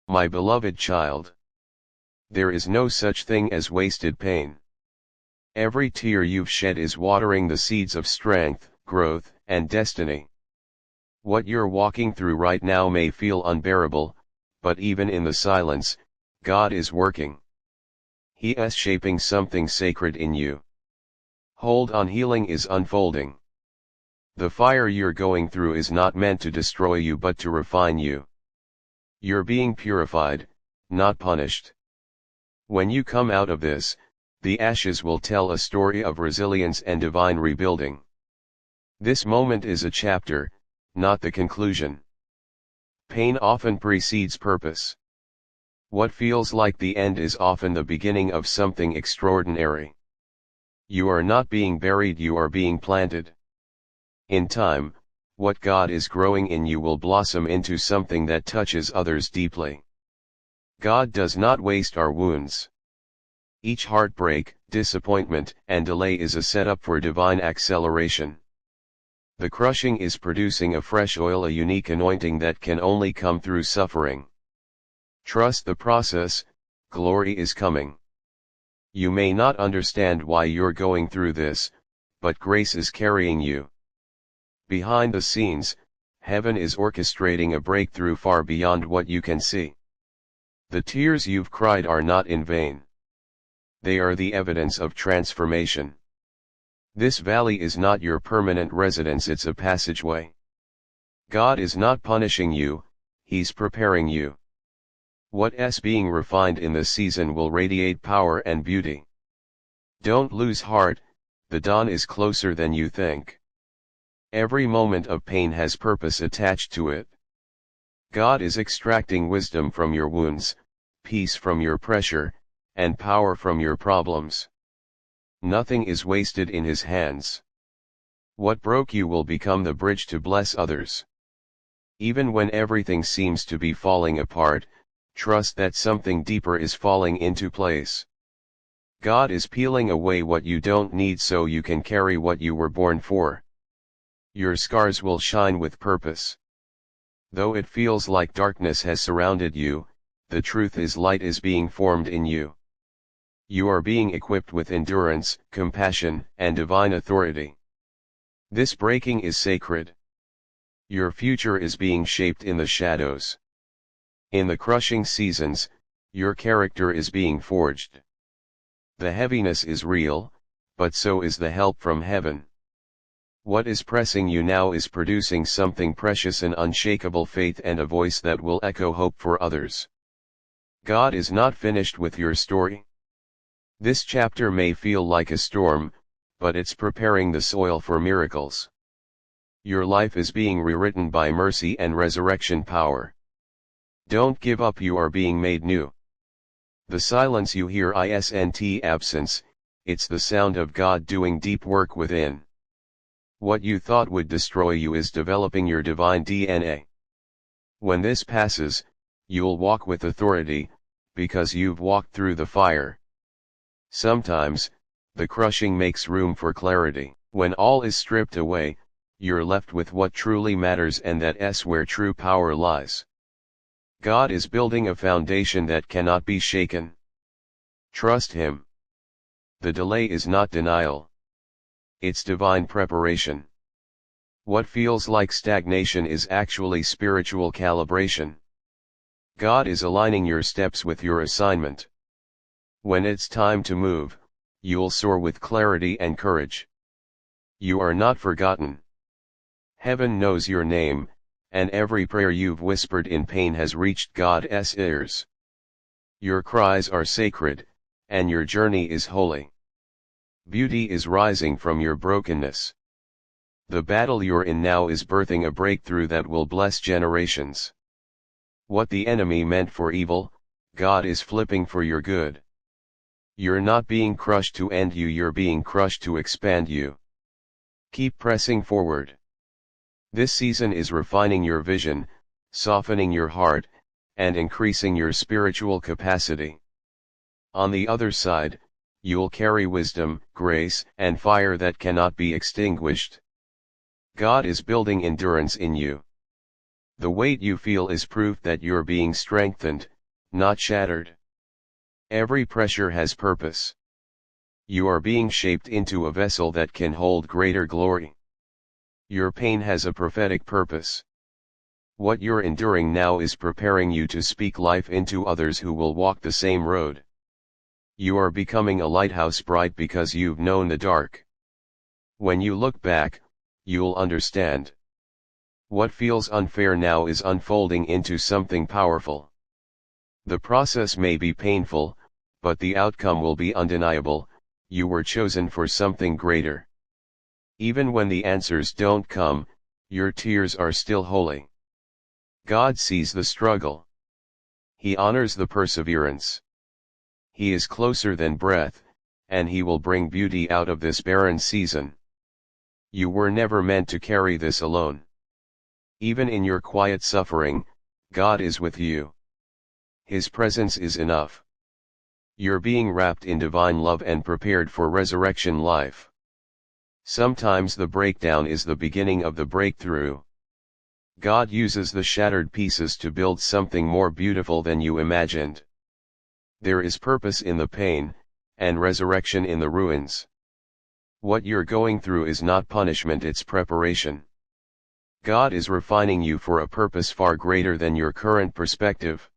My beloved child, there is no such thing as wasted pain. Every tear you've shed is watering the seeds of strength, growth, and destiny. What you're walking through right now may feel unbearable, but even in the silence, God is working. He is shaping something sacred in you. Hold on, healing is unfolding. The fire you're going through is not meant to destroy you but to refine you. You're being purified, not punished. When you come out of this, the ashes will tell a story of resilience and divine rebuilding. This moment is a chapter, not the conclusion. Pain often precedes purpose. What feels like the end is often the beginning of something extraordinary. You are not being buried, you are being planted. In time, what God is growing in you will blossom into something that touches others deeply. God does not waste our wounds. Each heartbreak, disappointment, and delay is a setup for divine acceleration. The crushing is producing a fresh oil, a unique anointing that can only come through suffering. Trust the process, glory is coming. You may not understand why you're going through this, but grace is carrying you. Behind the scenes, heaven is orchestrating a breakthrough far beyond what you can see. The tears you've cried are not in vain. They are the evidence of transformation. This valley is not your permanent residence, it's a passageway. God is not punishing you, He's preparing you. What's being refined in this season will radiate power and beauty. Don't lose heart, the dawn is closer than you think. Every moment of pain has purpose attached to it. God is extracting wisdom from your wounds, peace from your pressure, and power from your problems. Nothing is wasted in His hands. What broke you will become the bridge to bless others. Even when everything seems to be falling apart, trust that something deeper is falling into place. God is peeling away what you don't need so you can carry what you were born for. Your scars will shine with purpose. Though it feels like darkness has surrounded you, the truth is light is being formed in you. You are being equipped with endurance, compassion, and divine authority. This breaking is sacred. Your future is being shaped in the shadows. In the crushing seasons, your character is being forged. The heaviness is real, but so is the help from heaven. What is pressing you now is producing something precious, an unshakable faith and a voice that will echo hope for others. God is not finished with your story. This chapter may feel like a storm, but it's preparing the soil for miracles. Your life is being rewritten by mercy and resurrection power. Don't give up, you are being made new. The silence you hear isn't absence, it's the sound of God doing deep work within. What you thought would destroy you is developing your divine DNA. When this passes, you'll walk with authority, because you've walked through the fire. Sometimes, the crushing makes room for clarity. When all is stripped away, you're left with what truly matters, and that's where true power lies. God is building a foundation that cannot be shaken. Trust Him. The delay is not denial. It's divine preparation. What feels like stagnation is actually spiritual calibration. God is aligning your steps with your assignment. When it's time to move, you'll soar with clarity and courage. You are not forgotten. Heaven knows your name, and every prayer you've whispered in pain has reached God's ears. Your cries are sacred, and your journey is holy. Beauty is rising from your brokenness. The battle you're in now is birthing a breakthrough that will bless generations. What the enemy meant for evil, God is flipping for your good. You're not being crushed to end you, you're being crushed to expand you. Keep pressing forward. This season is refining your vision, softening your heart, and increasing your spiritual capacity. On the other side, you'll carry wisdom, grace, and fire that cannot be extinguished. God is building endurance in you. The weight you feel is proof that you're being strengthened, not shattered. Every pressure has purpose. You are being shaped into a vessel that can hold greater glory. Your pain has a prophetic purpose. What you're enduring now is preparing you to speak life into others who will walk the same road. You are becoming a lighthouse bright because you've known the dark. When you look back, you'll understand. What feels unfair now is unfolding into something powerful. The process may be painful, but the outcome will be undeniable. You were chosen for something greater. Even when the answers don't come, your tears are still holy. God sees the struggle. He honors the perseverance. He is closer than breath, and He will bring beauty out of this barren season. You were never meant to carry this alone. Even in your quiet suffering, God is with you. His presence is enough. You're being wrapped in divine love and prepared for resurrection life. Sometimes the breakdown is the beginning of the breakthrough. God uses the shattered pieces to build something more beautiful than you imagined. There is purpose in the pain, and resurrection in the ruins. What you're going through is not punishment, it's preparation. God is refining you for a purpose far greater than your current perspective.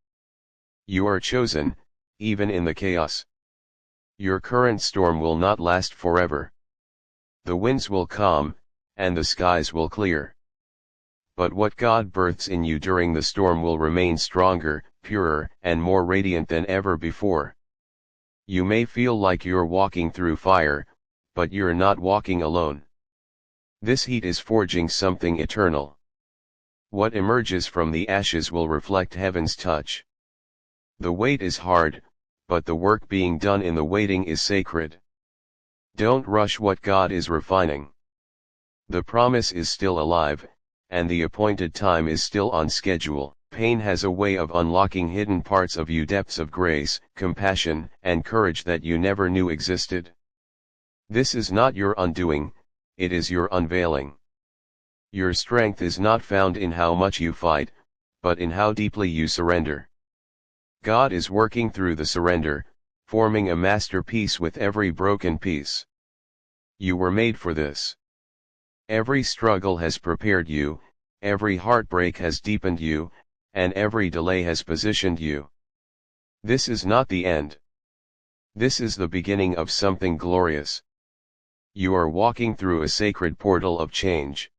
You are chosen, even in the chaos. Your current storm will not last forever. The winds will calm, and the skies will clear. But what God births in you during the storm will remain stronger, purer, and more radiant than ever before. You may feel like you're walking through fire, but you're not walking alone. This heat is forging something eternal. What emerges from the ashes will reflect heaven's touch. The wait is hard, but the work being done in the waiting is sacred. Don't rush what God is refining. The promise is still alive, and the appointed time is still on schedule. Pain has a way of unlocking hidden parts of you, depths of grace, compassion, and courage that you never knew existed. This is not your undoing, it is your unveiling. Your strength is not found in how much you fight, but in how deeply you surrender. God is working through the surrender, forming a masterpiece with every broken piece. You were made for this. Every struggle has prepared you, every heartbreak has deepened you, and every delay has positioned you. This is not the end. This is the beginning of something glorious. You are walking through a sacred portal of change.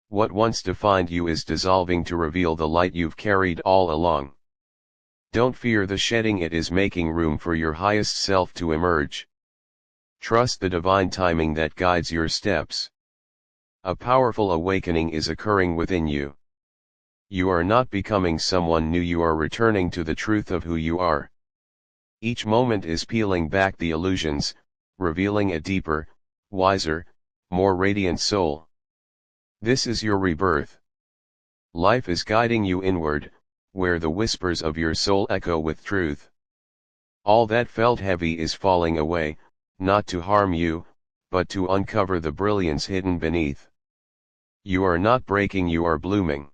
What once defined you is dissolving to reveal the light you've carried all along. Don't fear the shedding, it is making room for your highest self to emerge. Trust the divine timing that guides your steps. A powerful awakening is occurring within you. You are not becoming someone new, you are returning to the truth of who you are. Each moment is peeling back the illusions, revealing a deeper, wiser, more radiant soul. This is your rebirth. Life is guiding you inward, where the whispers of your soul echo with truth. All that felt heavy is falling away, not to harm you, but to uncover the brilliance hidden beneath. You are not breaking, you are blooming.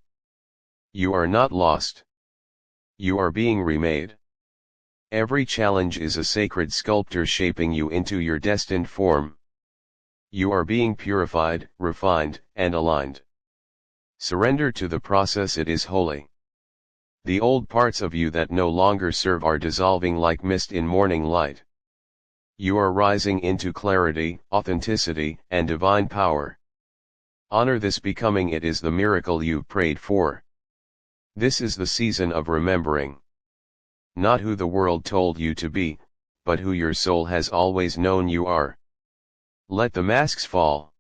You are not lost. You are being remade. Every challenge is a sacred sculptor shaping you into your destined form. You are being purified, refined, and aligned. Surrender to the process, it is holy. The old parts of you that no longer serve are dissolving like mist in morning light. You are rising into clarity, authenticity, and divine power. Honor this becoming, it is the miracle you've prayed for. This is the season of remembering. Not who the world told you to be, but who your soul has always known you are. Let the masks fall.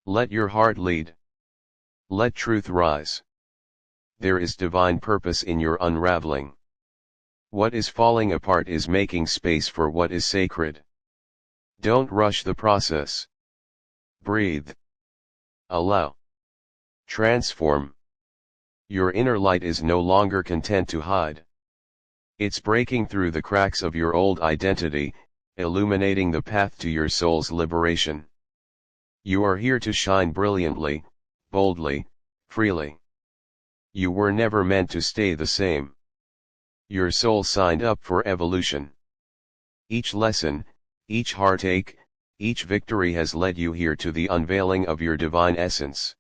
Let your heart lead. Let truth rise. There is divine purpose in your unraveling. What is falling apart is making space for what is sacred. Don't rush the process. Breathe. Allow. Transform. Your inner light is no longer content to hide. It's breaking through the cracks of your old identity, illuminating the path to your soul's liberation. You are here to shine brilliantly, boldly, freely. You were never meant to stay the same. Your soul signed up for evolution. Each lesson, each heartache, each victory has led you here to the unveiling of your divine essence.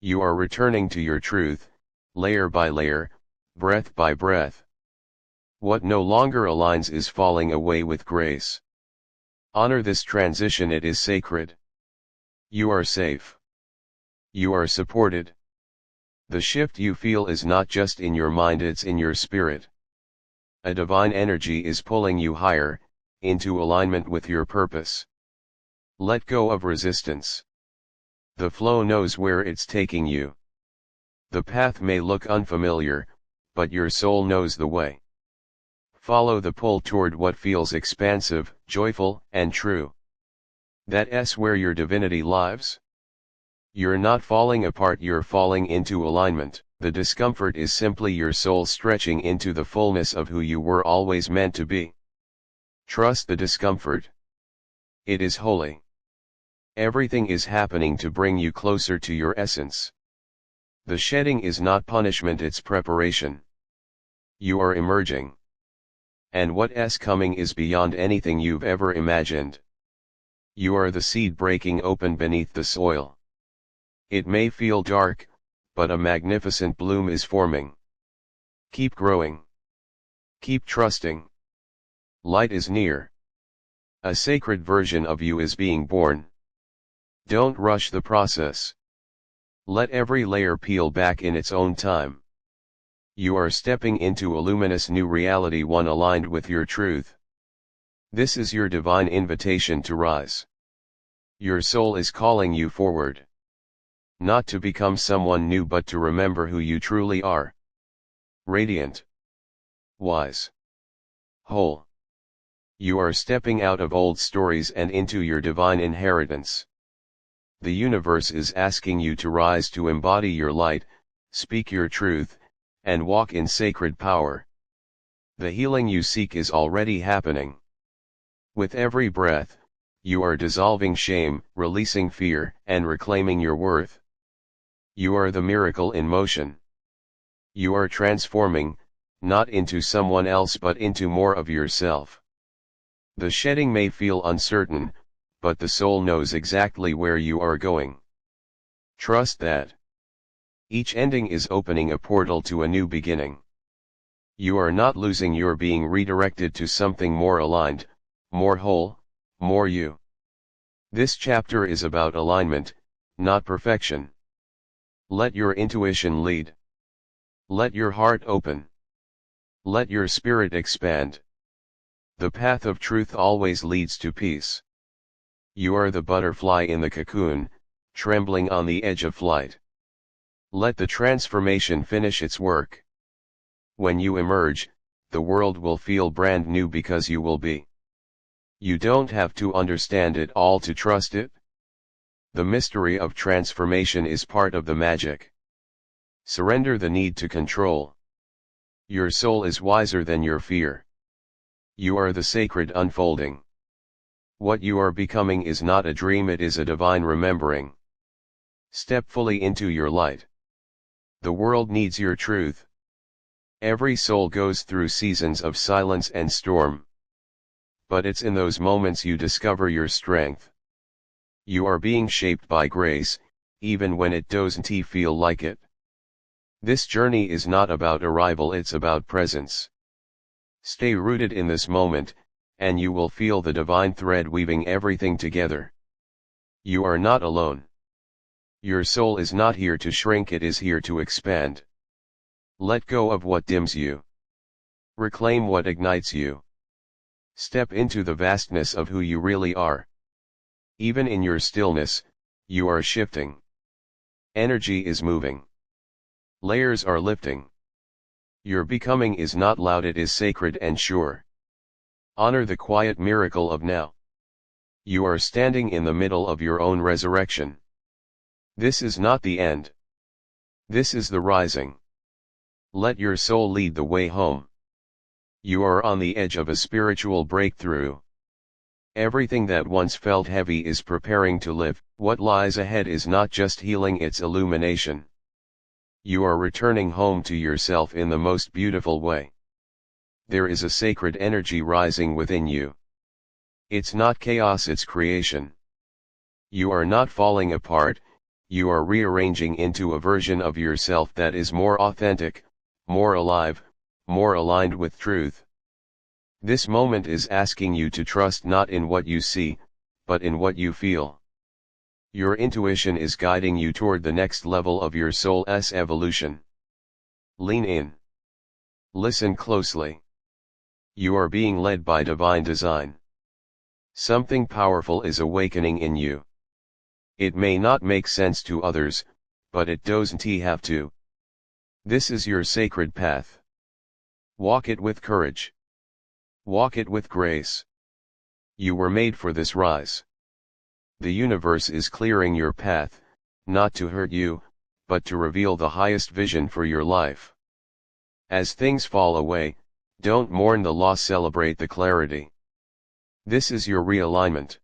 You are returning to your truth, layer by layer, breath by breath. What no longer aligns is falling away with grace. Honor this transition, it is sacred. You are safe. You are supported. The shift you feel is not just in your mind, it's in your spirit. A divine energy is pulling you higher, into alignment with your purpose. Let go of resistance. The flow knows where it's taking you. The path may look unfamiliar, but your soul knows the way. Follow the pull toward what feels expansive, joyful, and true. That's where your divinity lives. You're not falling apart, you're falling into alignment. The discomfort is simply your soul stretching into the fullness of who you were always meant to be. Trust the discomfort. It is holy. Everything is happening to bring you closer to your essence. The shedding is not punishment, it's preparation. You are emerging. And what's coming is beyond anything you've ever imagined. You are the seed breaking open beneath the soil. It may feel dark, but a magnificent bloom is forming. Keep growing. Keep trusting. Light is near. A sacred version of you is being born. Don't rush the process. Let every layer peel back in its own time. You are stepping into a luminous new reality, one aligned with your truth. This is your divine invitation to rise. Your soul is calling you forward. Not to become someone new, but to remember who you truly are. Radiant. Wise. Whole. You are stepping out of old stories and into your divine inheritance. The universe is asking you to rise, to embody your light, speak your truth, and walk in sacred power. The healing you seek is already happening. With every breath, you are dissolving shame, releasing fear, and reclaiming your worth. You are the miracle in motion. You are transforming, not into someone else but into more of yourself. The shedding may feel uncertain, but the soul knows exactly where you are going. Trust that. Each ending is opening a portal to a new beginning. You are not losing, you're being redirected to something more aligned, more whole, more you. This chapter is about alignment, not perfection. Let your intuition lead. Let your heart open. Let your spirit expand. The path of truth always leads to peace. You are the butterfly in the cocoon, trembling on the edge of flight. Let the transformation finish its work. When you emerge, the world will feel brand new because you will be. You don't have to understand it all to trust it. The mystery of transformation is part of the magic. Surrender the need to control. Your soul is wiser than your fear. You are the sacred unfolding. What you are becoming is not a dream, it is a divine remembering. Step fully into your light. The world needs your truth. Every soul goes through seasons of silence and storm. But it's in those moments you discover your strength. You are being shaped by grace, even when it doesn't feel like it. This journey is not about arrival, it's about presence. Stay rooted in this moment, and you will feel the divine thread weaving everything together. You are not alone. Your soul is not here to shrink, it is here to expand. Let go of what dims you. Reclaim what ignites you. Step into the vastness of who you really are. Even in your stillness, you are shifting. Energy is moving. Layers are lifting. Your becoming is not loud, it is sacred and sure. Honor the quiet miracle of now. You are standing in the middle of your own resurrection. This is not the end. This is the rising. Let your soul lead the way home. You are on the edge of a spiritual breakthrough. Everything that once felt heavy is preparing to lift. What lies ahead is not just healing, it's illumination. You are returning home to yourself in the most beautiful way. There is a sacred energy rising within you. It's not chaos, it's creation. You are not falling apart, you are rearranging into a version of yourself that is more authentic, more alive, more aligned with truth. This moment is asking you to trust not in what you see, but in what you feel. Your intuition is guiding you toward the next level of your soul's evolution. Lean in. Listen closely. You are being led by divine design. Something powerful is awakening in you. It may not make sense to others, but it doesn't have to. This is your sacred path. Walk it with courage. Walk it with grace. You were made for this rise. The universe is clearing your path, not to hurt you, but to reveal the highest vision for your life. As things fall away, don't mourn the loss, celebrate the clarity. This is your realignment.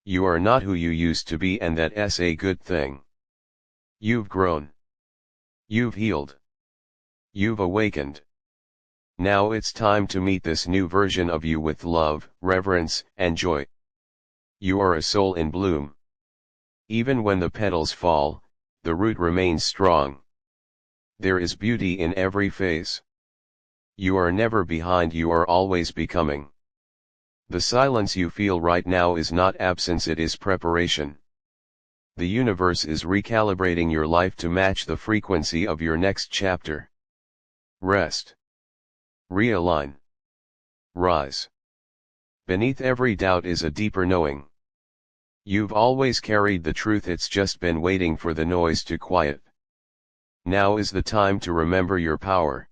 You are not who you used to be, and that's a good thing. You've grown. You've healed. You've awakened. Now it's time to meet this new version of you with love, reverence, and joy. You are a soul in bloom. Even when the petals fall, the root remains strong. There is beauty in every phase. You are never behind, you are always becoming. The silence you feel right now is not absence, it is preparation. The universe is recalibrating your life to match the frequency of your next chapter. Rest. Realign. Rise. Beneath every doubt is a deeper knowing. You've always carried the truth, it's just been waiting for the noise to quiet. Now is the time to remember your power.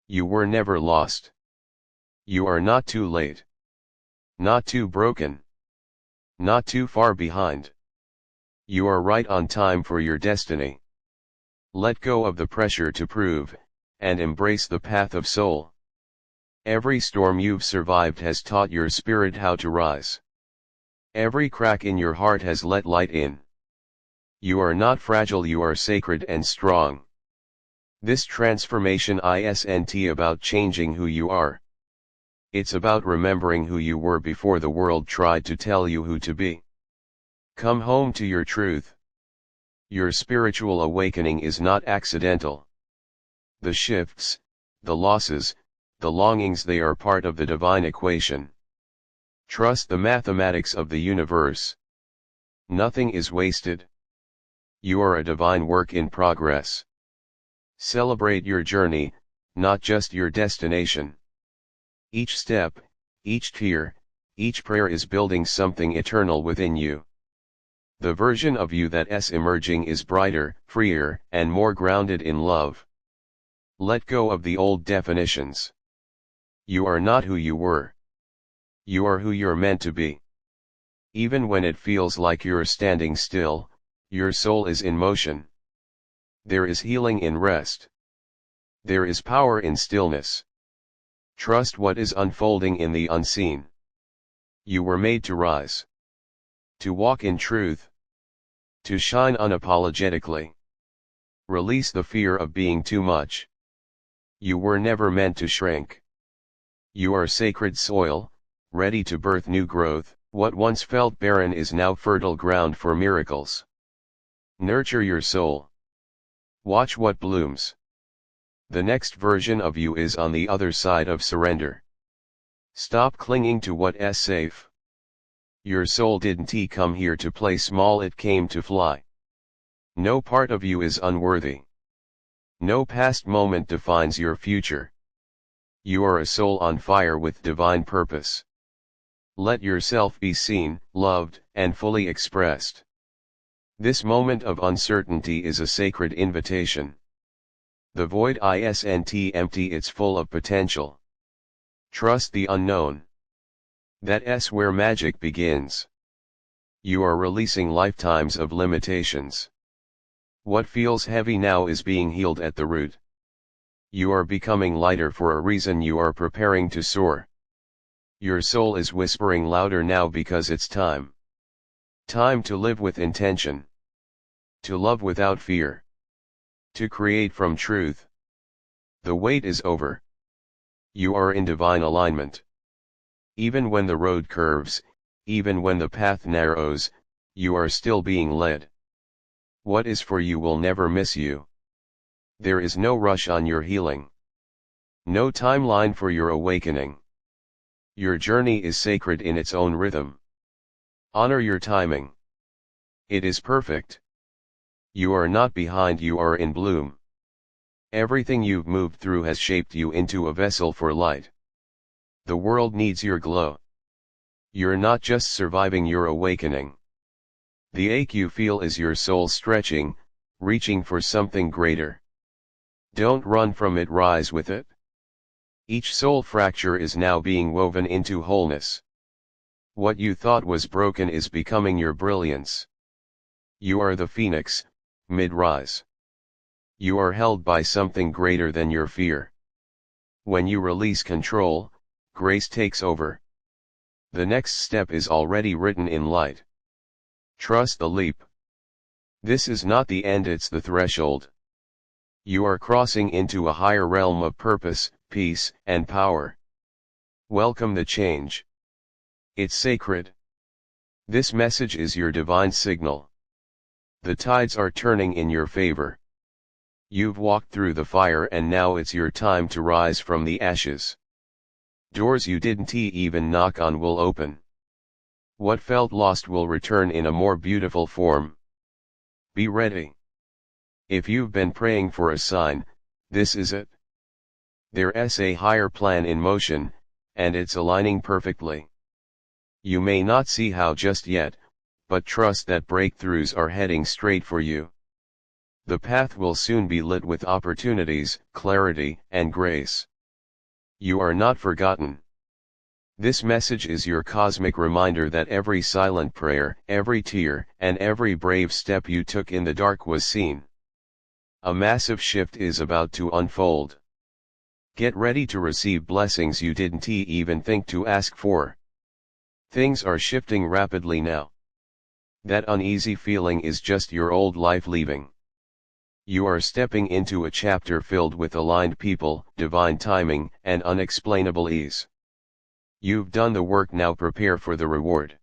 You were never lost. You are not too late. Not too broken. Not too far behind. You are right on time for your destiny. Let go of the pressure to prove, and embrace the path of soul. Every storm you've survived has taught your spirit how to rise. Every crack in your heart has let light in. You are not fragile, you are sacred and strong. This transformation isn't about changing who you are. It's about remembering who you were before the world tried to tell you who to be. Come home to your truth. Your spiritual awakening is not accidental. The shifts, the losses, the longings, they are part of the divine equation. Trust the mathematics of the universe. Nothing is wasted. You are a divine work in progress. Celebrate your journey, not just your destination. Each step, each tear, each prayer is building something eternal within you. The version of you that's emerging is brighter, freer, and more grounded in love. Let go of the old definitions. You are not who you were. You are who you're meant to be. Even when it feels like you're standing still, your soul is in motion. There is healing in rest. There is power in stillness. Trust what is unfolding in the unseen. You were made to rise. To walk in truth. To shine unapologetically. Release the fear of being too much. You were never meant to shrink. You are sacred soil, ready to birth new growth. What once felt barren is now fertile ground for miracles. Nurture your soul. Watch what blooms. The next version of you is on the other side of surrender. Stop clinging to what's safe. Your soul didn't come here to play small, it came to fly. No part of you is unworthy. No past moment defines your future. You are a soul on fire with divine purpose. Let yourself be seen, loved, and fully expressed. This moment of uncertainty is a sacred invitation. The void isn't empty, it's full of potential. Trust the unknown. That's where magic begins. You are releasing lifetimes of limitations. What feels heavy now is being healed at the root. You are becoming lighter for a reason, you are preparing to soar. Your soul is whispering louder now because it's time. Time to live with intention. To love without fear. To create from truth. The wait is over. You are in divine alignment. Even when the road curves, even when the path narrows, you are still being led. What is for you will never miss you. There is no rush on your healing. No timeline for your awakening. Your journey is sacred in its own rhythm. Honor your timing. It is perfect. You are not behind, you are in bloom. Everything you've moved through has shaped you into a vessel for light. The world needs your glow. You're not just surviving, you're awakening. The ache you feel is your soul stretching, reaching for something greater. Don't run from it, rise with it. Each soul fracture is now being woven into wholeness. What you thought was broken is becoming your brilliance. You are the phoenix, mid-rise. You are held by something greater than your fear. When you release control, grace takes over. The next step is already written in light. Trust the leap. This is not the end, it's the threshold. You are crossing into a higher realm of purpose, peace, and power. Welcome the change. It's sacred. This message is your divine signal. The tides are turning in your favor. You've walked through the fire and now it's your time to rise from the ashes. Doors you didn't even knock on will open. What felt lost will return in a more beautiful form. Be ready. If you've been praying for a sign, this is it. There's a higher plan in motion, and it's aligning perfectly. You may not see how just yet, but trust that breakthroughs are heading straight for you. The path will soon be lit with opportunities, clarity, and grace. You are not forgotten. This message is your cosmic reminder that every silent prayer, every tear, and every brave step you took in the dark was seen. A massive shift is about to unfold. Get ready to receive blessings you didn't even think to ask for. Things are shifting rapidly now. That uneasy feeling is just your old life leaving. You are stepping into a chapter filled with aligned people, divine timing, and unexplainable ease. You've done the work, now prepare for the reward.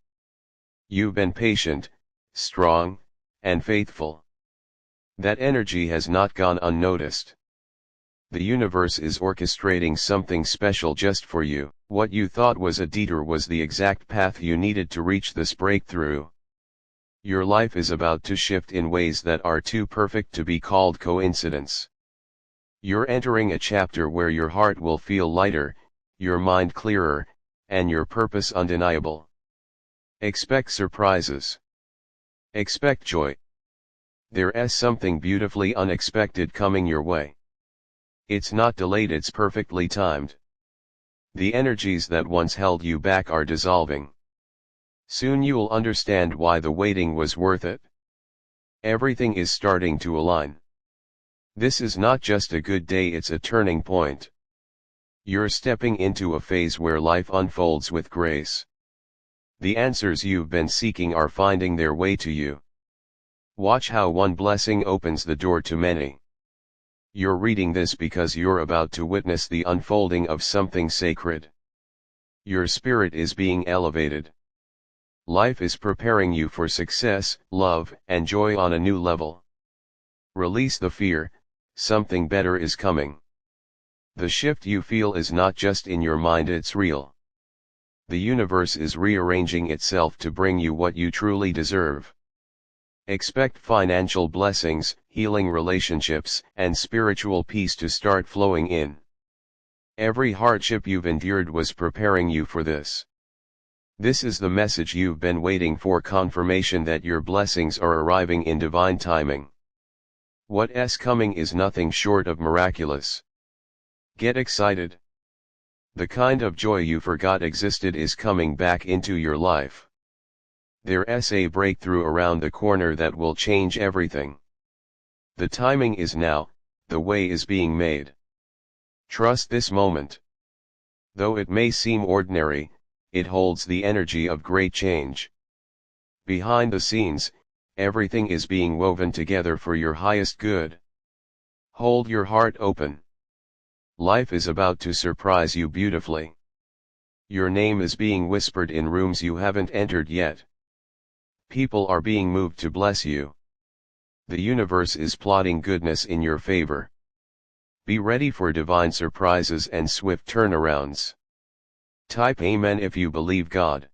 You've been patient, strong, and faithful. That energy has not gone unnoticed. The universe is orchestrating something special just for you. What you thought was a detour was the exact path you needed to reach this breakthrough. Your life is about to shift in ways that are too perfect to be called coincidence. You're entering a chapter where your heart will feel lighter, your mind clearer, and your purpose undeniable. Expect surprises. Expect joy. There's something beautifully unexpected coming your way. It's not delayed, it's perfectly timed. The energies that once held you back are dissolving. Soon you'll understand why the waiting was worth it. Everything is starting to align. This is not just a good day, it's a turning point. You're stepping into a phase where life unfolds with grace. The answers you've been seeking are finding their way to you. Watch how one blessing opens the door to many. You're reading this because you're about to witness the unfolding of something sacred. Your spirit is being elevated. Life is preparing you for success, love, and joy on a new level. Release the fear, something better is coming. The shift you feel is not just in your mind, it's real. The universe is rearranging itself to bring you what you truly deserve. Expect financial blessings, healing relationships, and spiritual peace to start flowing in. Every hardship you've endured was preparing you for this. This is the message you've been waiting for, confirmation that your blessings are arriving in divine timing. What's coming is nothing short of miraculous. Get excited. The kind of joy you forgot existed is coming back into your life. There's a breakthrough around the corner that will change everything. The timing is now, the way is being made. Trust this moment. Though it may seem ordinary, it holds the energy of great change. Behind the scenes, everything is being woven together for your highest good. Hold your heart open. Life is about to surprise you beautifully. Your name is being whispered in rooms you haven't entered yet. People are being moved to bless you. The universe is plotting goodness in your favor. Be ready for divine surprises and swift turnarounds. Type Amen if you believe God.